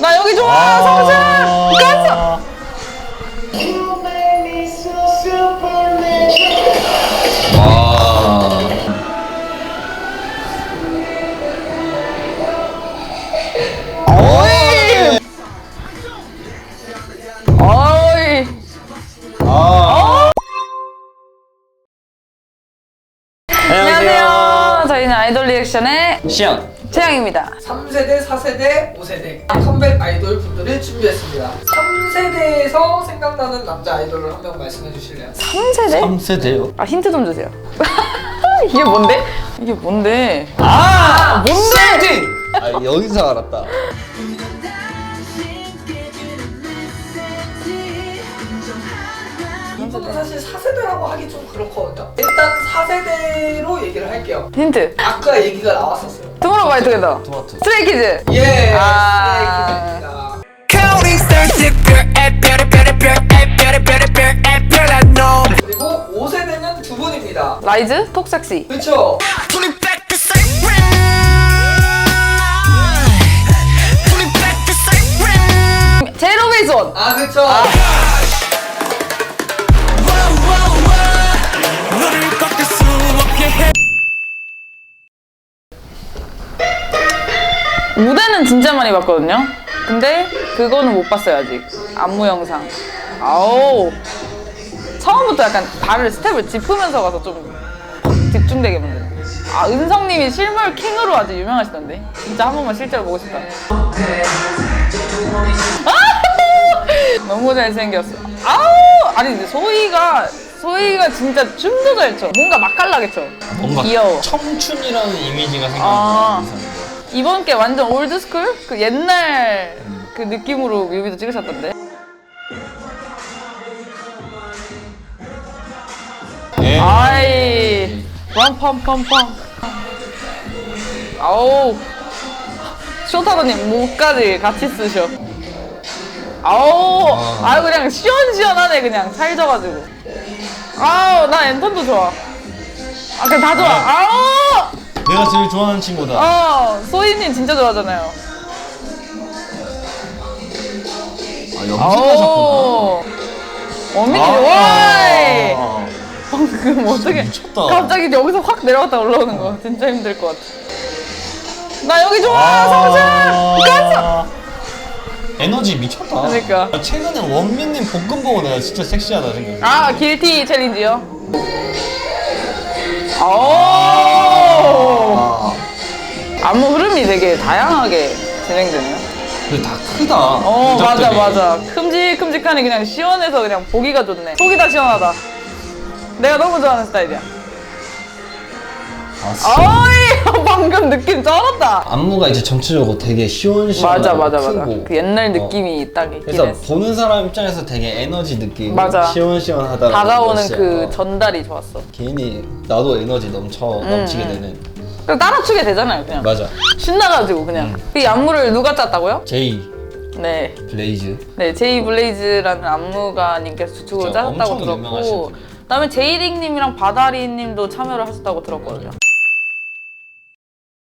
나 여기 좋아, 성준! 갔어! 어이! 어이! 안녕하세요. 저희는 아이돌 리액션의 시연 채영입니다. 3세대, 4세대, 5세대 컴백 아이돌 분들을 준비했습니다. 3세대에서 생각나는 남자 아이돌을 한 명 말씀해 주실래요? 3세대? 3세대요. 아, 힌트 좀 주세요. 이게 뭔데? 이게 뭔데? 세븐틴! 여기서 알았다. 이분은 사실 4세대라고 하기 좀 그렇거든요. 일단 4세대로 얘기를 할게요. 힌트. 아까 얘기가 나왔었어요. 투모로우바이투게더. 토마토. 스트레이키즈. 예, 아. 스트레이키즈입니다. 그리고 5세대는 두 분입니다. 라이즈, 톡섹시. 그쵸? 제로베이스원. 아, 그쵸? 무대는 진짜 많이 봤거든요. 근데 그거는 못 봤어요 아직. 안무 영상. 아우. 처음부터 약간 발을 스텝을 짚으면서 가서 좀 집중되게 만드는. 아, 은성님이 실물 킹으로 아주 유명하시던데. 진짜 한 번만 실제로 보고 싶다. 아! 너무 잘생겼어. 아우! 아니 근데 소희가 진짜 춤도 잘 춰. 뭔가 맛깔나게 춰. 뭔가 귀여워. 청춘이라는 이미지가 아. 생각나는 이번 게 완전 올드스쿨? 그 옛날 그 느낌으로 뮤비도 찍으셨던데. 아이, 빰빰빰빰. 아우, 쇼타더님 목까지 같이 쓰셔. 아우, 아유 그냥 시원시원하네 그냥 찰져가지고. 아우, 나 앤턴도 좋아. 아, 그냥 다 좋아. 아우. 내가 제일 좋아하는 친구다. 소희님 진짜 좋아하잖아요. 염색하셨구나. 원민이 아. 와이. 방금 어떻게 미쳤다. 갑자기 여기서 확 내려갔다 올라오는 거 진짜 힘들 것 같아. 나 여기 좋아, 성준. 갔어. 에너지 미쳤다. 그러니까. 최근에 원민님 볶음 보고 내가 진짜 섹시하다 생각해. 아, 길티 챌린지요. 오. 안무 흐름이 되게 다양하게 진행되네요. 근데 다 크다. 맞아 동작들이. 맞아. 큼직큼직하니 그냥 시원해서 그냥 보기가 좋네. 속이 다 시원하다. 내가 너무 좋아하는 스타일이야. 어이, 방금 느낌 쩔었다. 안무가 이제 전체적으로 되게 시원시원하고 맞아. 크고. 그 옛날 느낌이 딱 있긴 그래서 했어. 보는 사람 입장에서 되게 에너지 느끼고 맞아. 시원시원하다라는 다가오는 것이, 그 전달이 좋았어. 괜히 나도 에너지 넘치게 되는. 그냥 따라추게 되잖아요, 그냥. 맞아. 신나가지고 그냥. 이 안무를 누가 짰다고요? 제이 네. 블레이즈. 네, 제이 블레이즈라는 안무가님께서 주축을 진짜 짜셨다고 엄청 들었고, 유명하신 그다음에 제이링님이랑 바다리님도 참여를 하셨다고 들었거든요.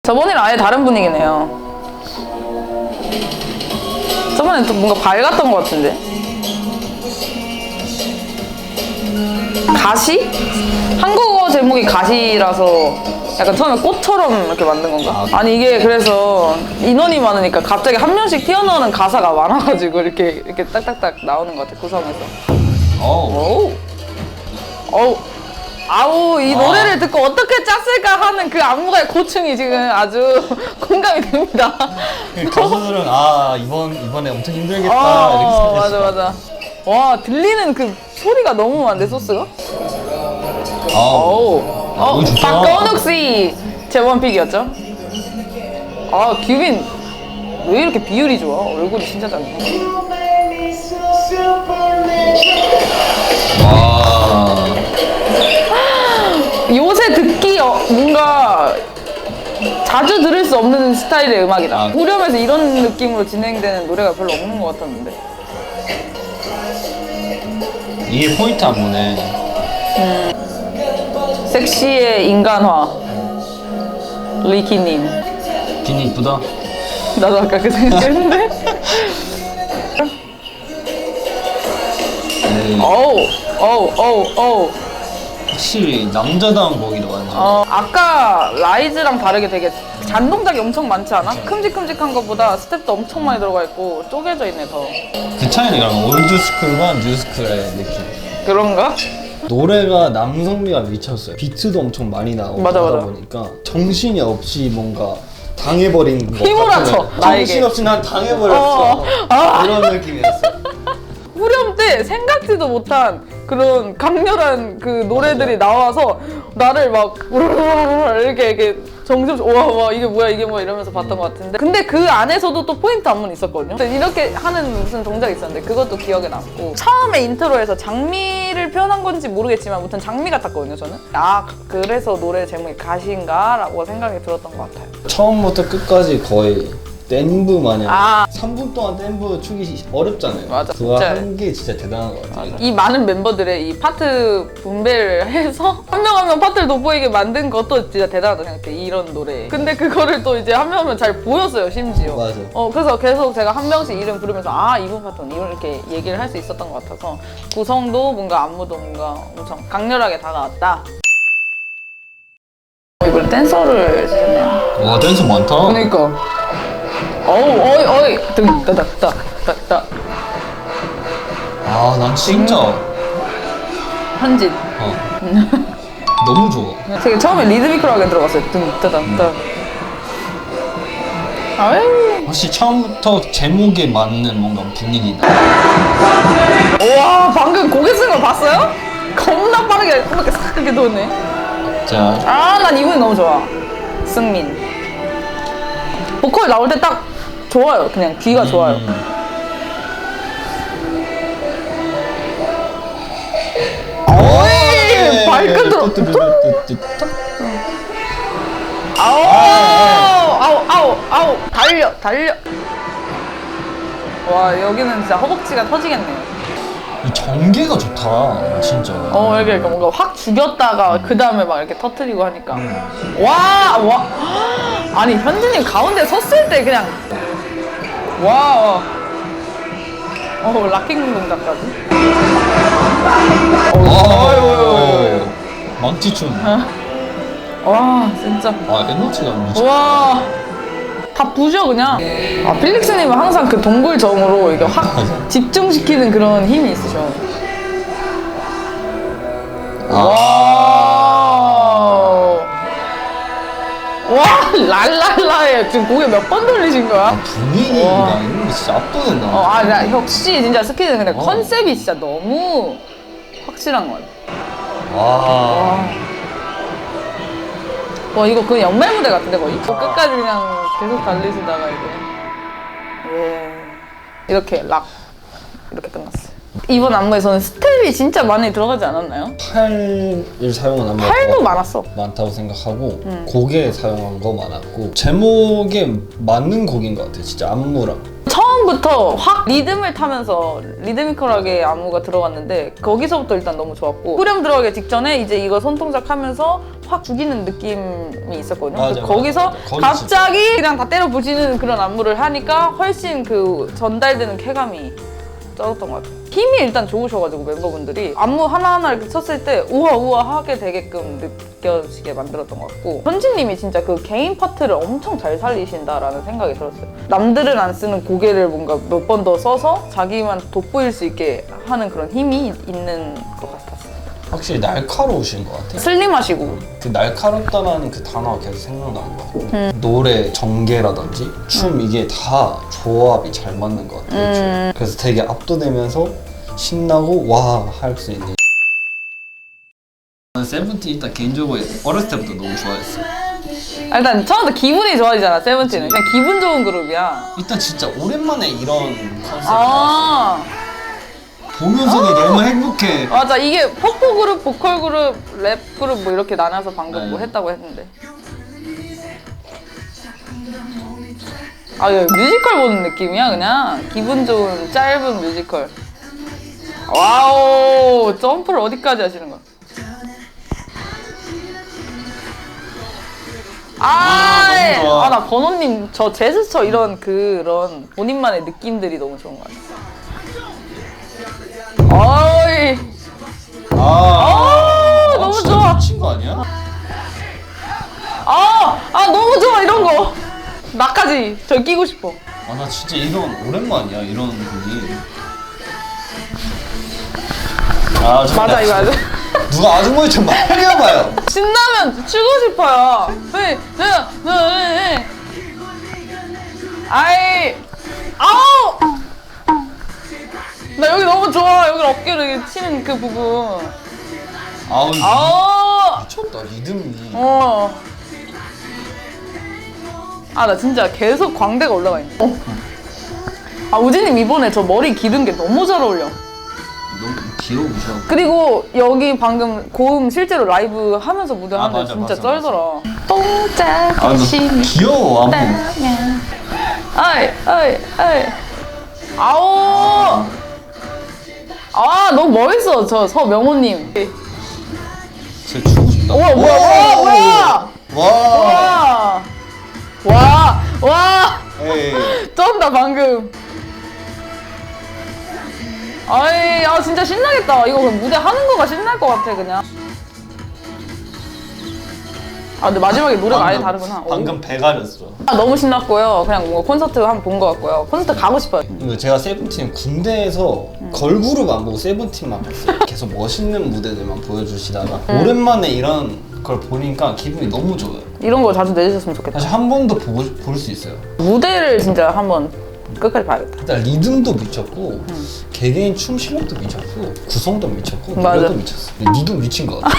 저번에는 아예 다른 분위기네요. 저번엔 또 뭔가 밝았던 것 같은데. 가시? 한국어 제목이 가시라서 약간 처음에 꽃처럼 이렇게 만든 건가? 아니 이게 그래서 인원이 많으니까 갑자기 한 명씩 튀어나오는 가사가 많아가지고 이렇게 딱딱딱 나오는 것 같아, 구성에서. 어우. 아우, 이 노래를 듣고 어떻게 짰을까 하는 그 안무가의 고충이 지금 아주 공감이 됩니다. 가수들은 이번에 엄청 힘들겠다 이렇게 생각했어. 맞아. 와, 들리는 그 소리가 너무 많은데, 소스가? 너무 좋다. 박건욱 씨 제번 픽이었죠? 아, 규빈 왜 이렇게 비율이 좋아? 얼굴이 진짜 작네. 요새 듣기 뭔가 자주 들을 수 없는 스타일의 음악이다. 후렴에서 이런 느낌으로 진행되는 노래가 별로 없는 것 같았는데. 이게 포인트 안무네. 섹시의 인간화 리키님. 비니 이쁘다. 나도 아까 그 생각했는데. 네. 어우. 확실히 남자다운 곡이다 완전. 아까 라이즈랑 다르게 되게 잔 동작이 엄청 많지 않아? 큼직큼직한 것보다 스텝도 엄청 많이 들어가 있고 쪼개져 있네 더. 그 차이는 그냥 올드스쿨과 뉴스쿨의 느낌. 그런가? 노래가 남성미가 미쳤어요. 비트도 엄청 많이 나오고 맞아, 하다 맞아. 보니까 정신이 없이 뭔가 당해버린 것 힘을 같은 합쳐, 나에게. 정신없이 난 당해버렸어. 이런 느낌이었어. 후렴 때 생각지도 못한 그런 강렬한 그 노래들이 나와서 나를 막 이렇게 정신없이 와 이게 뭐야 이러면서 봤던 것 같은데, 근데 그 안에서도 또 포인트 안무는 있었거든요. 근데 이렇게 하는 무슨 동작이 있었는데 그것도 기억에 남고, 처음에 인트로에서 장미를 표현한 건지 모르겠지만 아무튼 장미 같았거든요 저는. 아 그래서 노래 제목이 가시인가 라고 생각이 들었던 것 같아요. 처음부터 끝까지 거의 댄브 마냥 3분 동안 댄브 추기 어렵잖아요. 맞아, 그거 진짜. 한 게 진짜 대단한 것 같아요. 이 많은 멤버들의 이 파트 분배를 해서 한 명 한 명 파트를 돋보이게 만든 것도 진짜 대단하다 생각해, 이런 노래. 근데 그거를 또 이제 한 명 하면 잘 보였어요 심지어. 맞아. 그래서 계속 제가 한 명씩 이름 부르면서 이분 파트는 이렇게 얘기를 할 수 있었던 것 같아서 구성도 뭔가 안무도 뭔가 엄청 강렬하게 다가왔다. 이번에 댄서를 주셨네요. 와 댄스 많다. 그러니까 어이 따닥따닥따닥 난 진짜 현진. 너무 좋아. 되게 처음에 리드미컬하게 들어갔어요. 따닥따닥. 혹시 처음부터 제목에 맞는 뭔가 분위기다. 와 방금 고개 쓴 거 봤어요? 겁나 빠르게 이렇게 싹 이렇게 도네. 자, 난 이분이 너무 좋아. 승민. 보컬 나올 때 딱 좋아요. 그냥 귀가 좋아요. 어이 발끝으로. 아우 달려. 와 여기는 진짜 허벅지가 터지겠네요. 이 전개가 좋다, 진짜. 이렇게 뭔가 확 죽였다가 그 다음에 막 이렇게 터트리고 하니까 와 아니 현진님 가운데 섰을 때 그냥 와 락킹 동작까지. 망치춤. 와 진짜 에너지가 미쳤다. 와 다 부셔 그냥. 필릭스님은 항상 그 동굴정으로 이게 확 집중시키는 그런 힘이 있으셔. 와 랄랄라에 지금 고개 몇 번 돌리신 거야? 분위기가 이런 게 진짜 압도된다. 역시 진짜 스키는 근데 컨셉이 진짜 너무 확실한 것 같아. 와 이거 그 연말 무대 같은데 거의? 끝까지 그냥 계속 달리시다가 이제 이렇게 이렇게 끝났어요. 이번 안무에서는 스텝이 진짜 많이 들어가지 않았나요? 팔을 사용한 안무가 팔도 많았어. 많다고 생각하고 곡에 사용한 거 많았고 제목에 맞는 곡인 것 같아 진짜 안무랑. 처음부터 확 리듬을 타면서 리드미컬하게 안무가 들어갔는데 거기서부터 일단 너무 좋았고, 후렴 들어가기 직전에 이제 이거 손동작 하면서 확 죽이는 느낌이 있었거든요. 맞아, 거기서 맞아. 거기 갑자기 그냥 다 때려 부시는 그런 안무를 하니까 훨씬 그 전달되는 쾌감이 쩔었던 것 같아요. 힘이 일단 좋으셔가지고 멤버분들이 안무 하나하나 이렇게 쳤을 때 우아우아 하게 되게끔 느껴지게 만들었던 것 같고, 현진님이 진짜 그 개인 파트를 엄청 잘 살리신다라는 생각이 들었어요. 남들은 안 쓰는 고개를 뭔가 몇 번 더 써서 자기만 돋보일 수 있게 하는 그런 힘이 있는 것 같았어요. 확실히 날카로우신 것 같아. 슬림하시고. 그 날카롭다라는 그 단어가 계속 생각나는 것 같아. 노래 전개라든지 춤 이게 다 조합이 잘 맞는 것 같아. 그래서 되게 압도되면서 신나고 와 할 수 있는. 저는 세븐틴 일단 개인적으로 어렸을 때부터 너무 좋아했어. 일단 처음부터 기분이 좋아지잖아 세븐틴은. 그냥 기분 좋은 그룹이야. 일단 진짜 오랜만에 이런 컨셉이 나왔어. 보면서도 너무 행복해. 맞아, 이게 퍼포 그룹, 보컬 그룹, 랩 그룹 뭐 이렇게 나눠서 방금 뭐 했다고 했는데. 이거 뮤지컬 보는 느낌이야 그냥. 기분 좋은 짧은 뮤지컬. 와우, 점프를 어디까지 하시는 거야? 너무 좋아. 나 번호님 저 제스처 이런 그런 본인만의 느낌들이 너무 좋은 것 같아요. 어이. 너무 진짜 좋아. 미친 거 아니야? 너무 좋아 이런 거. 나까지 저 끼고 싶어. 나 진짜 이런 오랜만이야 이런 분이. 맞아 이거 맞아. 누가 아주머니 좀 많이 와봐요. 신나면 추고 싶어요. 네. 아우. 나 여기 너무 좋아. 여기 어깨를 치는 그 부분. 아우 아우. 미쳤다 리듬이. 나 진짜 계속 광대가 올라가 있네. 우진님 이번에 저 머리 기른 게 너무 잘 어울려. 너무 귀여우셔. 그리고 여기 방금 고음 실제로 라이브 하면서 무대 하는데 맞아, 진짜 맞아, 쩔더라. 너무 똥짝심이 귀여워 아무. 아우. 너무 멋있어 저 서명호님. 쟤 주고 싶다. 뭐야. 와. 에이. 쩐다 방금. 진짜 신나겠다. 이거 그냥 무대 하는 거가 신날 것 같아 그냥. 근데 마지막에 노래가 아예 다르구나. 방금 배 가렸어. 너무 신났고요. 그냥 뭔가 콘서트 한번 본 것 같고요. 콘서트 가고 싶어요. 근데 제가 세븐틴 군대에서 걸그룹 안 보고 세븐틴만 봤어요. 계속 멋있는 무대들만 보여주시다가 오랜만에 이런 걸 보니까 기분이 너무 좋아요. 이런 거 자주 내주셨으면 좋겠다. 사실 한 번 더 볼 수 있어요. 무대를 진짜 한번 끝까지 봐야겠다. 일단 리듬도 미쳤고 개개인 춤 실력도 미쳤고 구성도 미쳤고 맞아. 노래도 미쳤어. 니도 미친 것 같아.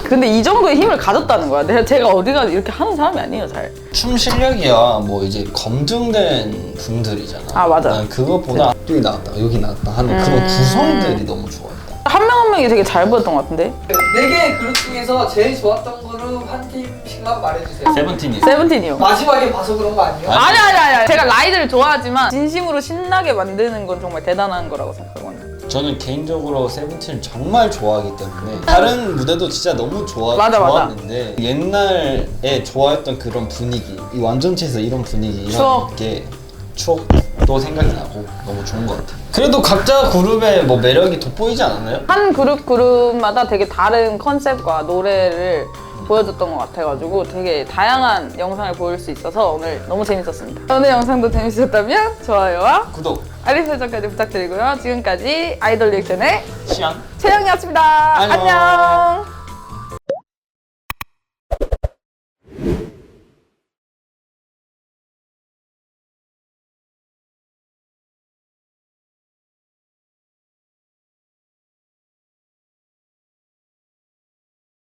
근데 이 정도의 힘을 가졌다는 거야. 제가 어디가 이렇게 하는 사람이 아니에요, 잘. 춤 실력이야 뭐 이제 검증된 분들이잖아. 맞아. 난 그것보다 여기 나왔다 여기 나왔다 하는 그런 구성들이 너무 좋았다. 한 명 한 명이 되게 잘 보였던 것 같은데? 4개의 그룹 중에서 제일 좋았던 그룹 한 팀씩만 말해주세요. 세븐틴이. 세븐틴이요. 마지막에 봐서 그런 거 아니에요? 아니. 제가 라이드를 좋아하지만 진심으로 신나게 만드는 건 정말 대단한 거라고 생각하거든요. 저는 개인적으로 세븐틴을 정말 좋아하기 때문에 다른 무대도 진짜 너무 맞아. 좋았는데 옛날에 좋아했던 그런 분위기 이 완전체에서 이런 분위기 이런 추억. 게 추억도 생각이 나고 너무 좋은 것 같아요. 그래도 각자 그룹의 뭐 매력이 돋보이지 않았나요? 한 그룹마다 되게 다른 컨셉과 노래를 보여줬던 것 같아가지고 되게 다양한 영상을 보일 수 있어서 오늘 너무 재밌었습니다. 오늘 영상도 재밌으셨다면 좋아요와 구독, 알림 설정까지 부탁드리고요. 지금까지 아이돌 리액션의 시안 채영이었습니다. 안녕. 안녕.